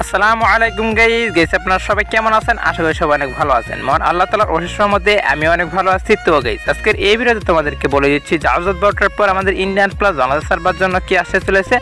আসসালামু আলাইকুম গাইস আপনারা সবাই কেমন আছেন? আশা করি সবাই অনেক ভালো আছেন। মহান আল্লাহ তাআলার অশেষ রহমতে আমি অনেক ভালো আছি। তো গাইস আজকের এই ভিডিওতে তোমাদেরকে বলে দিচ্ছি যে আজত বর্ডার পর আমাদের ইন্ডিয়ান প্লাস বাংলাদেশ সার্ভার জন্য কি আসতে চলেছে।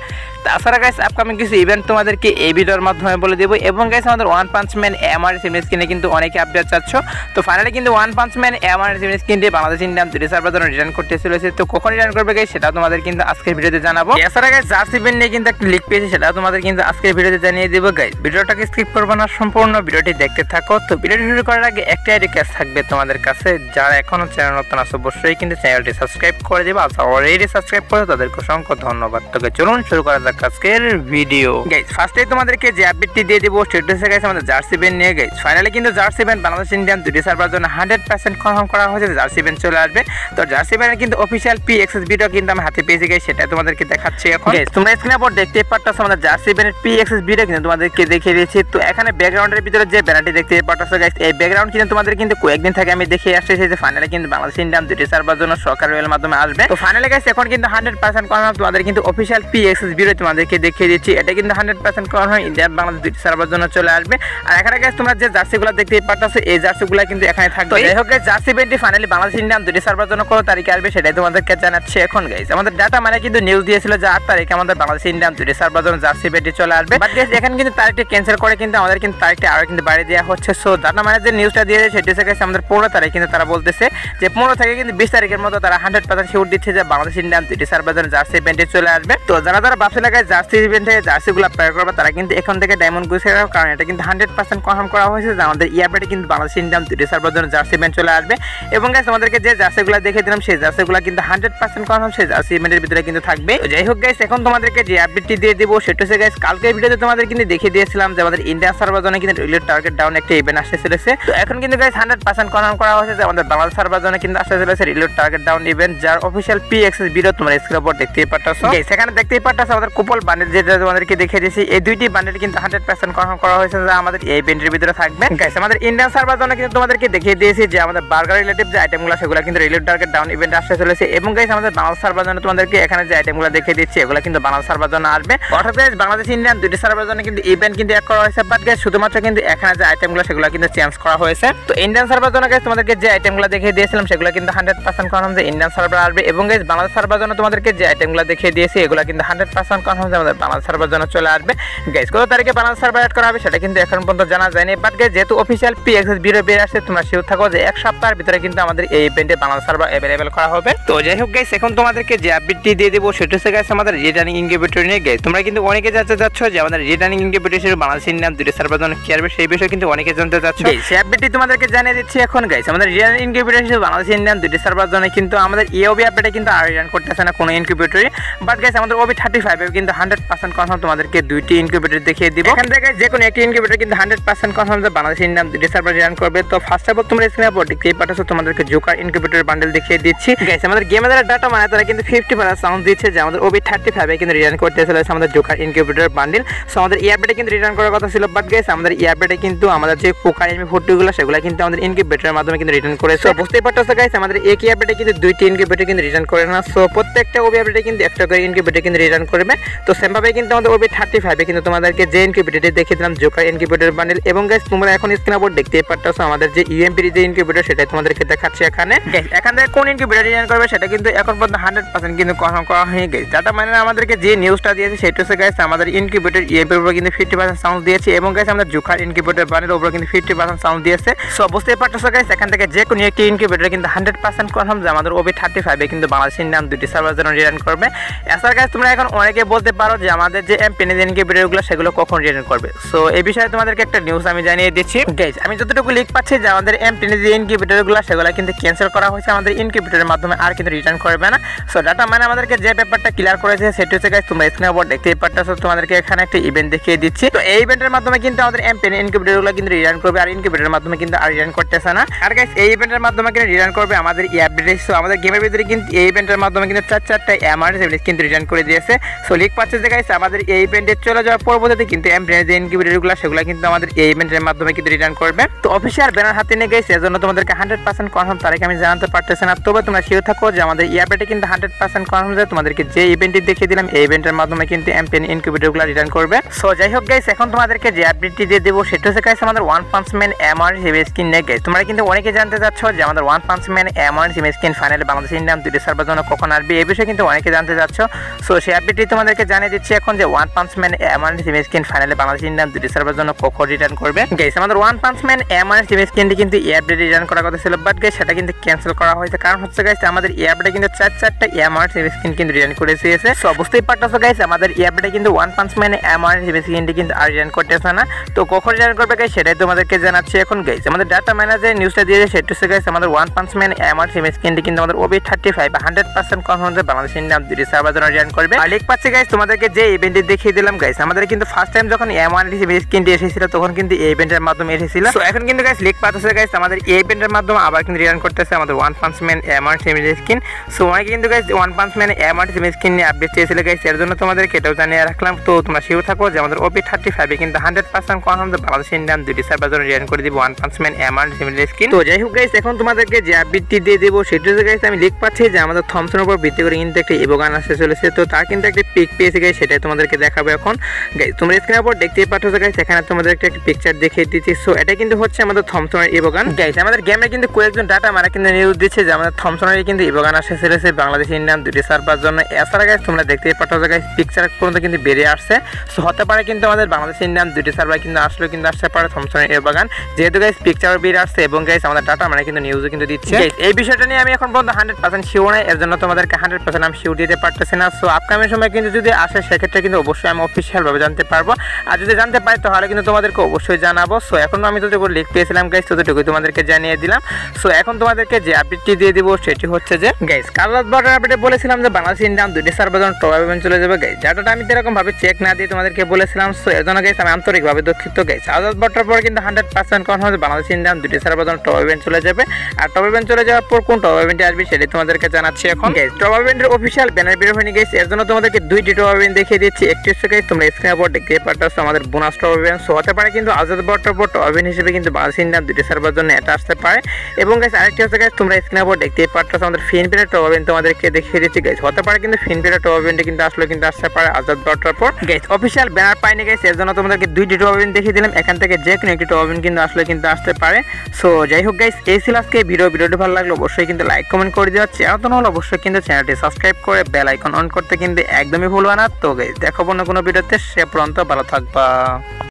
তাছাড়া গাইস আপকামিং কিছু ইভেন্ট তোমাদেরকে এই ভিডিওর মাধ্যমে বলে দেবো। এবং গাইস আমাদের one punch man Mrs image কিনে কিন্তু অনেকে আপডেট চাচ্ছ। তো ফাইনালি কিন্তু one punch man Mrs image কিনে বাংলাদেশ ইন্ডিয়ান দুটি সার্ভার জন্য রিটার্ন করতে চলেছে। তো কখন রিটার্ন করবে গাইস সেটা তোমাদের কিন্তু আজকের ভিডিওতে জানাবো। এছাড়া গাইস জার্সি ইভেন্ট নিয়ে কিন্তু একটা লিক পেয়েছে, সেটা তোমাদের কিন্তু আজকের ভিডিওতে জানিয়ে দেবো। গাইস ভিডিওটাকে স্কিপ করবে না, সম্পূর্ণ ভিডিওটি দেখতে থাকো। তো ভিডিওটি শুরু করার আগে একটাই রিকোয়েস্ট থাকবে তোমাদের কাছে, যারা এখনো চ্যানেল নতুন আছে অবশ্যই কিন্তু চ্যানেলটি সাবস্ক্রাইব করে দিবা। আর অলরেডি সাবস্ক্রাইব করে তাদেরকে অসংখ্য ধন্যবাদ। তো চলুন শুরু করা যাক আজকের ভিডিও। গাইস ফার্স্টেই তোমাদেরকে যে আপডেটটি দিয়ে দেবো সেটা হচ্ছে গাইস আমাদের জার্সি ইভেন্ট নিয়ে। গাইস ফাইনালি কিন্তু জার্সি ইভেন্ট বাংলাদেশ ইন্ডিয়ান দুটি সার্ভার জন্য 100% কনফার্ম করা হয়েছে, জার্সি ইভেন্ট চলে আসবে। তো জার্সি ইভেন্টের কিন্তু অফিশিয়াল পিএক্সএস ভিডিও কিন্তু আমি হাতে পেয়েছি গাইস, সেটা তোমাদেরকে দেখাচ্ছি এখন। গাইস তোমরা স্ক্রিনে পর দেখতে পাচ্ছ আমাদের জার্সি ইভেন্টের পিএক্সএস ভিডিও কিন্তু তোমাদেরকে দেখিয়ে দিয়েছি। তো এখানে ব্যাকগ্রাউন্ডের ভিতরে যে ব্যানারটি দেখতে পাচ্ছ গাইস, এই ব্যাকগ্রাউন্ড কিন্তু তোমাদের কিন্তু কয়েকদিন থেকে আমি দেখিয়ে আসছি যে ফাইনালি কিন্তু বাংলাদেশ ইন্ডিয়ান দুটি সার্ভার জন্য সরকার রয়েল মাধ্যমে আসবে। তো ফাইনালি গাইস এখন কিন্তু 100% কনফার্ম, তোমাদের কিন্তু অফিশিয়াল পিএক্সএস ভিডিও তোমাদেরকে দেখিয়ে দিচ্ছি। এটা কিন্তু 100% কনফার্ম ইন্ডিয়ান বাংলাদেশ দুটি সার্ভার জন্য চলে আসবে। আর এখানে গাইস তোমরা যে জার্সিগুলো দেখতে পাচ্ছ এই জার্সিগুলো কিন্তু এখানে থাকবে। যাই হোক গাইস জার্সি ইভেন্টটি ফাইনালি বাংলাদেশ ইন্ডিয়ান দুটি সার্ভার জন্য কত তারিখে আসবে সেটাই তোমাদেরকে জানাচ্ছি এখন। গাইস আমাদের ডাটা মানে কিন্তু নিউজ দিয়েছিল যে 8 তারিখে আমাদের বাংলাদেশ ইন্ডিয়ান দুটি সার্ভার জন্য জার্সি ইভেন্টটি চলে আসবে। বাট গাইস এখানে কিন্তু তারিখটি ক্যান্সেল করে কিন্তু আমাদের কিন্তু তারিখটি আরো কিন্তু বাড়িয়ে দেওয়া হচ্ছে। সো ডাটা মানে যে নিউজটা দিয়েছে সেটি হচ্ছে গাইস আমাদের 15 তারিখ, কিন্তু তারা বলতেছে যে 15 থেকে কিন্তু 20 তারিখের মধ্যে তারা 100% শিওর দিচ্ছে যে বাংলাদেশ ইন্ডিয়ান দুটি সার্ভার জন্য জার্সি ইভেন্টটি চলে আসবে। তো যারা ভাবছিল গাইস জার্সি ইভেন্টে জার্সিগুলো প্রেয়ার করবে তারা কিন্তু এখন থেকে ডায়মন্ড গুছিয়ে রাখো, কারণ এটা কিন্তু 100% কনফার্ম করা হয়েছে যে আমাদের ইয়ারবেটে কিন্তু বাংলাদেশ ইন্ডিয়ান দুটি সার্ভার জন্য জার্সি ইভেন্ট চলে আসবে। এবং গাইস আমাদেরকে যে জার্সিগুলো দেখে দিলাম সেই জার্সিগুলো কিন্তু 100% কনফার্ম সেই জার্সি ইভেন্টের ভিতরে কিন্তু থাকবে। যাই হোক গাইস এখন তোমাদেরকে যে আপডেটটি দিয়ে দেবো সেটা হচ্ছে গাইস কালকের ভিডিওতে তোমাদের কিন্তু দেখিয়ে দিয়েছিলাম যে আমাদের ইন্ডিয়ান সার্ভার জন্য কিন্তু রিলেট টার্গেট ডাউন একটা ইভেন্ট আসতে চলেছে। তো এখন কিন্তু গাইস 100% কনফার্ম করা হয়েছে যে আমাদের বাংলাদেশ সার্ভার জন্য কিন্তু আসতে চলেছে রিলেট টার্গেট ডাউন ইভেন্ট, যার অফিশিয়াল পিএক্সএস ভিডিও তোমরা স্ক্রিনের উপর দেখতেই পাচ্ছ। গাইস এখানে দেখতেই পাচ্ছ আমাদের কুপল বান্ডেল যেটা তোমাদেরকে দেখিয়ে দিয়েছি, এই দুইটি বান্ডেল কিন্তু 100% কনফার্ম করা হয়েছে যে আমাদের এই ইভেন্টের ভিতরে থাকবে। গাইস আমাদের ইন্ডিয়ান সার্ভার জন্য কিন্তু তোমাদেরকে দেখিয়ে দিয়েছি যে আমাদের বার্গার রিলেটিভ যে আইটেমগুলো সেগুলো কিন্তু রিলেট টার্গেট ডাউন ইভেন্ট আসতে চলেছে। এবং গাইস আমাদের বাংলাদেশ সার্ভার জন্য তোমাদেরকে এখানে যে আইটেমগুলো দেখিয়ে দিচ্ছি এগুলো কিন্তু বাংলাদেশ সার্ভার জন্য আসবে। অর্থাৎ গাইস বাংলাদেশ ইন্ডিয়ান দুটি সার্ভার জন্য কিন্তু ইভেন্ট কিন্তু এক করা হয়েছে। বাট গাইস শুধুমাত্র কিন্তু এখানে যে আইটেমগুলো সেগুলো কিন্তু চেঞ্জ করা হয়েছে। তো ইন্ডিয়ান সার্ভার জন্য গাইস তোমাদেরকে যে আইটেমগুলো দেখিয়ে দিয়েছিলাম সেগুলো কিন্তু 100% কনফার্ম যে ইন্ডিয়ান সার্ভার আসবে। এবং গাইস বাংলাদেশ সার্ভার জন্য তোমাদেরকে যে আইটেমগুলো দেখিয়ে দিয়েছি এগুলো কিন্তু 100% কনফার্ম যে আমাদের বাংলাদেশ সার্ভার জন্য চলে আসবে। গাইস কত তারিখে বাংলাদেশ সার্ভার অ্যাড করা হবে সেটা কিন্তু এখন পর্যন্ত জানা যায়নি। বাট গাইস যেহেতু অফিশিয়াল পিএক্সএস ভিডিও বের আসছে তোমরা শিওর থাকো যে এক সপ্তাহের ভিতরে কিন্তু আমাদের এই ইভেন্টে বাংলাদেশ সার্ভার अवेलेबल করা হবে। তো যাই হোক গাইস এখন তোমাদেরকে যে আপডেটটি দিয়ে দেবো সেটা হচ্ছে গাইস আমাদের রিটার্নিং ইনকিউবেটর নিয়ে। গাইস তোমরা কিন্তু অনেকে জানতে চাচ্ছ যে আমাদের রিটার্নিং ইনকিউবেটর হিসেবে বাংলাদেশ ইন্ডিয়ান দুটি সার্ভার জন্য কি আসবে, সেই বিষয়ে কিন্তু অনেকে জানতে চাচ্ছ। সেই আপডেটটি তোমাদেরকে জানিয়ে দিচ্ছি এখন। গাইস আমাদের রিটার্নিং ইনকিউবেটর হিসেবে বাংলাদেশ ইন্ডিয়ান দুটি সার্ভার জন্য কিন্তু আমাদের ইওবি আপডেটে কিন্তু আর রিটার্ন করতেছে না কোনো ইনকিউবেটরই। বাট গাইস আমাদের ওবি 35 এ কিন্তু 100% কনফার্ম তোমাদেরকে দুইটি ইনকিউবেটর দেখিয়ে দিব। এখান থেকে যে কোনো একটি ইনকিউবেটর কিন্তু 100% কনফার্ম যে বাংলাদেশ ইন্ডিয়ান দুটি সার্ভার রিটার্ন করবে। তো ফার্স্ট অফ অল তোমরা স্ক্রিনে পর দেখতেই পাচ্ছ তোমাদেরকে জোকার ইনকিউবেটর বান্ডেল দেখিয়ে দিচ্ছি। গাইস আমাদের গেমের ডাটা মানে তারা কিন্তু 50% সাউন্ড দিচ্ছে যে আমাদের ওবি 35 এ কিন্তু রিটার্ন করতে চলেছে আমাদের জোকার ইনকিউবেটর বান্ডেল। সো আমাদের ইয়ারবেটে কিন্তু রিটার্ন করার কথা ছিল। বাট গাইস আমাদের ইয়ারবেটে কিন্তু আমাদের যে পোকা এনিমি ফটোগুলো সেগুলো কিন্তু আমাদের ইনকিউবেটরের মাধ্যমে কিন্তু রিটার্ন করেছে। বুঝতেই পারছো গাইস আমাদের এক ইয়ারবেটে কিন্তু দুইটি ইনকিউবেটর কিন্তু রিটার্ন করে না। সো প্রত্যেকটা ওবি আপডেটে কিন্তু একটা করে ইনকিউবেটর কিন্তু রিটার্ন করবে। তো সেম ভাবে কিন্তু আমাদের ওবি 35 এ কিন্তু তোমাদেরকে যে ইনকিউবেটরটি দেখিয়ে দিলাম জোকার ইনকিউবেটর বান্ডেল। এবং গাইস তোমরা এখন স্ক্রিনের উপর দেখতেই পাচ্ছ আমাদের যে ইউএমপি যে ইনকিউবেটর সেটাই তোমাদেরকে দেখাচ্ছি এখানে। গাইস এখান থেকে কোন ইনকিউবেটর রিটার্ন করবে সেটা কিন্তু এখন পর্যন্ত 100% কিন্তু কনফার্ম করা হয়ে গেছে। ডাটা মানে আমাদেরকে যে নিউজটা দিয়েছে সেটা হচ্ছে গাইস আমাদের ইনকিউবেটর ইউএমপির উপর কিন্তু 50% সাউন্ড দিয়েছে। এবং গাইস আমাদের জোকার ইনকিউবেটর বান্ডেলের উপর কিন্তু 50% সাউন্ড দিয়েছে। সো বুঝতেই পারছো গাইস এখান থেকে যে কোনো একটি ইনকিউবেটর কিন্তু 100% কনফার্ম যে আমাদের ওবি 35 এ কিন্তু বাংলাদেশ ইন্ডিয়ান দুটি সার্ভার জন্য রিটার্ন করবে। এছাড়া গাইস তোমরা এখন অনেকে বলতে পারো যে আমাদের যে এমপেনে যে ইনকিউবেটরগুলো সেগুলো কখন রিটার্ন করবে। সো এই বিষয়ে তোমাদেরকে একটা নিউজ আমি জানিয়ে দিচ্ছি। গাইস আমি যতটুকু লিক পাচ্ছি যে আমাদের এমপেনে যে ইনকিউবেটরগুলো সেগুলো কিন্তু ক্যান্সেল করা হয়েছে আমাদের ইনকিউবেটরের মাধ্যমে, আর কিন্তু রিটার্ন করবে না। সো ডাটা মানে আমাদেরকে যে পেপারটা ক্লিয়ার করেছে সেটা হচ্ছে গাইস তোমরা স্ক্রিনের উপর দেখতেই পাচ্ছ। তোমাদেরকে এখানে একটা ইভেন্ট দেখিয়ে দিচ্ছি। তো এই ইভেন্টের মাধ্যমে কিন্তু আমাদের এমপেনে ইনকিউবেটরগুলো কিন্তু রিটার্ন করবে, আর ইনকিউবেটরের মাধ্যমে কিন্তু আর রিটার্ন করতেছে না। আর গাইস এই ইভেন্টের মাধ্যমে কিন্তু রিটার্ন করবে আমাদের এই আপডেট। সো আমাদের গেমের ভিতরে কিন্তু এই ইভেন্টের মাধ্যমে কিন্তু 4টা এমআরএস কিন্তু রিটার্ন করে দিয়েছে। সো লিক পাচ্ছে যে গাইস আমাদের এই ইভেন্টে চলে যাওয়ার পরবর্তীতে কিন্তু এমপ্রেনের যে ইনকিউবেটরগুলো সেগুলো কিন্তু আমাদের এই ইভেন্টের মাধ্যমে কিন্তু রিটার্ন করবে। তো অফিসিয়াল ব্যানার হাতে নিয়ে গাইস এর জন্য তোমাদেরকে 100% কনফার্ম তারিখ আমি জানাতে পারতেছি না, তবে তোমরা শিওর থাকো যে আমাদের এই আপডেটে কিন্তু 100% কনফার্ম যে তোমাদেরকে যে ইভেন্টটি দেখিয়ে দিলাম এই ইভেন্টের মাধ্যমে কিন্তু এমপ্রেন ইনকিউবেটরগুলো রিটার্ন করবে। সো যাই হোক গাইস, এখন তোমাদেরকে যে আপডেটটি দিয়ে দেবো সেটা হচ্ছে গাইস আমাদের ওয়ান পাঞ্চ ম্যান এমআর হিসেবে স্কিন নেই গাইস। তোমরা কিন্তু অনেকে জানতে চাচ্ছ যে আমাদের ওয়ান পাঞ্চ ম্যান এমআর হিসেবে স্কিন ফাইনালে বাংলাদেশ ইন্ডিয়ান দুটি সার্ভার জন্য কখন আসবে এই বিষয়ে কিন্তু অনেকে জানতে চাচ্ছ। সো সেই আপডেটটি তোমাদেরকে জানিয়ে দিচ্ছি এখন যে ওয়ান পাঞ্চ ম্যান এমআর হিসেবে স্কিন ফাইনালে বাংলাদেশ ইন্ডিয়ান দুটি সার্ভার জন্য কখন রিটার্ন করবে গাইস। আমাদের ওয়ান পাঞ্চ ম্যান এমআর হিসেবে স্কিনটি কিন্তু এই আপডেটে রিটার্ন করার কথা ছিল, বাট গাইস সেটা কিন্তু ক্যান্সেল করা হয়েছে। কারণ হচ্ছে গাইস আমাদের এই আপডেটে কিন্তু চারটা এমআর হিসেবে স্কিন কিন্তু রিটার্ন করে দিয়েছে। সো বুঝতেই পারতেছো গাইস আমাদের এই আপডেটে কিন্তু ওয়ান পাঞ্চ ম্যান এমআর হিসেবে স্কিনটি কিন্তু আর রিটার্ন করতেছে না। তো কখন রিটার্ন করবে গাইস সেটাই তোমাদেরকে জানাচ্ছি এখন গাইস। আমাদের ডাটা ম্যানেজার নিউজটা দিয়েছে সেটা হচ্ছে গাইস আমাদের ওয়ান পাঞ্চ ম্যান এমআর হিসেবে স্কিনটি কিন্তু আমাদের OB35 বা 100% কনফার্ম যে বাংলাদেশ ইন্ডিয়ান দুটি সার্ভার জন্য রিটার্ন করবে। আর লিক পাচ্ছে গাইস তোমাদেরকে যে ইভেন্টটি দেখিয়ে দিলাম গাইস, আমাদের কিন্তু ফার্স্ট টাইম যখন এমআর হিসেবে স্কিনটি এসেছিল তখন কিন্তু এই ইভেন্টের মাধ্যমে এসেছিল। সো এখন কিন্তু গাইস লিক পাচ্ছে গাইস আমাদের এই ইভেন্টের মাধ্যমে আবার কিন্তু রিটার্ন করতেছে আমাদের ওয়ান পাঞ্চ ম্যান এমআর হিসেবে স্কিন। সো অনেকে কিন্তু guys one punch man MR হিসেবে স্কিন নিয়ে আপডেট চেয়েছিল গাইস, এর জন্য তোমাদেরকে এটাও জানিয়ে রাখলাম। তো তোমরা শিওর থাকো যে আমাদের OB35 কিন্তু 100% কনফার্ম যে বাংলাদেশ ইন্ডিয়ান দুটি সার্ভার জন্য রিটার্ন করে দিব ওয়ান পাঞ্চ ম্যান এমআর হিসেবে স্কিন। তো যাই হোক গাইস, এখন তোমাদেরকে যে আপডেটটি দিয়ে দেবো সেটা হচ্ছে গাইস আমি লিক পাচ্ছি যে আমাদের থমসনের উপর ভিত্তি করে কিন্তু একটা ইভোগান আসতে চলেছে। তো তার কিন্তু একটা পিক পেয়েছে গাইস, সেটাই তোমাদেরকে দেখাবো এখন গাইস। তোমরা স্ক্রিনের উপর দেখতেই পাচ্ছ গাইস, এখানে তোমাদেরকে একটা পিকচার দেখিয়ে দিচ্ছি। সো এটা কিন্তু হচ্ছে আমাদের থমসনের ইভোগান গাইস। আমাদের গেমে কিন্তু কয়েকজন ডাটা মারা কিন্তু নিউজ দিচ্ছে যে আমাদের থমসনের কিন্তু ইভোগান আসতে চলেছে বাংলাদেশ ইন্ডিয়ান দুটি সার্ভার জন্য। এছাড়া গাইস তোমরা দেখতেই পাচ্ছ গাইস পিকচার পর্যন্ত কিন্তু বেরিয়ে আসছে। সো হতে পারে কিন্তু আমাদের বাংলাদেশ ইন্ডিয়ান দুটি সার্ভার কিন্তু আসলে কিন্তু আসতে পারে থমসনের ইভোগান, যেহেতু গাইস পিকচার বেরিয়ে আসছে এবং গাইস আমাদের ডাটা মারা কিন্তু নিউজও কিন্তু দিচ্ছে গাইস। এই বিষয়টা নিয়ে আমি এখন পর্যন্ত 100% শিওর নাই, এর জন্য তোমাদেরকে 100% আমি শিওর দিতে পারতেছি না। সো আপকামিং সময় কিন্তু যদি আসে সেক্ষেত্রে কিন্তু অবশ্যই আমি অফিসিয়াল ভাবে জানতে পারবো, আর যদি জানতে পারি তাহলে কিন্তু তোমাদেরকে অবশ্যই জানাবো। সো এখন আমি যতটুকু লিক পেয়েছিলাম গাইস ততটুকু তোমাদেরকে জানিয়ে দিলাম। সো এখন তোমাদেরকে যে আপডেটটি দিয়ে দিব সেটি হচ্ছে যে গাইস কাল রাত 12টার আপডেটে বলেছিলাম যে বাংলাদেশ ইন্ডিয়ান দুটি সার্ভার জন্য টপ ইভেন্ট চলে যাবে গাইস, ডাটাটা আমি এরকম ভাবে চেক না দিয়ে তোমাদেরকে বলেছিলাম। সো এর জন্য গাইস আমি আন্তরিকভাবে দুঃখিত গাইস। আজ রাত 12টার পর কিন্তু 100% কনফার্ম যে বাংলাদেশ ইন্ডিয়ান দুটি সার্ভার জন্য টপ ইভেন্ট চলে যাবে। আর টপ ইভেন্ট চলে যাওয়ার পর কোন টপ ইভেন্টে আসবে সেটাই তোমাদেরকে জানাচ্ছি এখন গাইস। টপ ইভেন্টের অফিসিয়াল ব্যানার বের হয়নি গাইস, এর জন্য তোমাদেরকে দুইটি টপ ইভেন্ট দেখিয়ে দিচ্ছি। একটি হচ্ছে গাইস তোমরা স্ক্রিনের উপর দেখতে পাচ্ছ আমাদের বোনাস টপ ইভেন্ট। সো হতে পারে কিন্তু আজ রাত 12টার পর টপ ইভেন্ট হিসেবে কিন্তু বাংলাদেশ ইন্ডিয়ান দুটি সার্ভার জন্য এটা আসতে পারে। এবং গাইস আরেকটি হচ্ছে গাইস তোমরা স্ক্রিনের উপর দেখতে পাচ্ছ আমাদের ফিনপিনের টপ ইভেন্ট তোমাদেরকে দেখিয়ে দিচ্ছি গাইস। হতে পারে কিন্তু ফিনপিনের টপ ইভেন্টে কিন্তু আসলে কিন্তু আসতে পারে আজ রাত 12টার পর গাইস। অফিসিয়াল ব্যানার পাইনি গাইস, এর জন্য তোমাদেরকে দুইটি টপ ইভেন্ট দেখিয়ে দিলাম, এখান থেকে যে কোনো একটি টপ ইভেন্ট কিন্তু আসলে কিন্তু আসতে পারে। সো যাই হোক গাইস, এই ছিল আজকে ভিডিওটি ভালো লাগলো অবশ্যই কিন্তু লাইক কমেন্ট করে দেওয়া, চ্যানেল হলো অবশ্যই কিন্তু চ্যানেলটি সাবস্ক্রাইব করে বেল আইকন অন করতে কিন্তু একদমই ভুলবা না। তো গাইস দেখাবো না কোনো ভিডিওতে, সে পর্যন্ত ভালো থাকবা।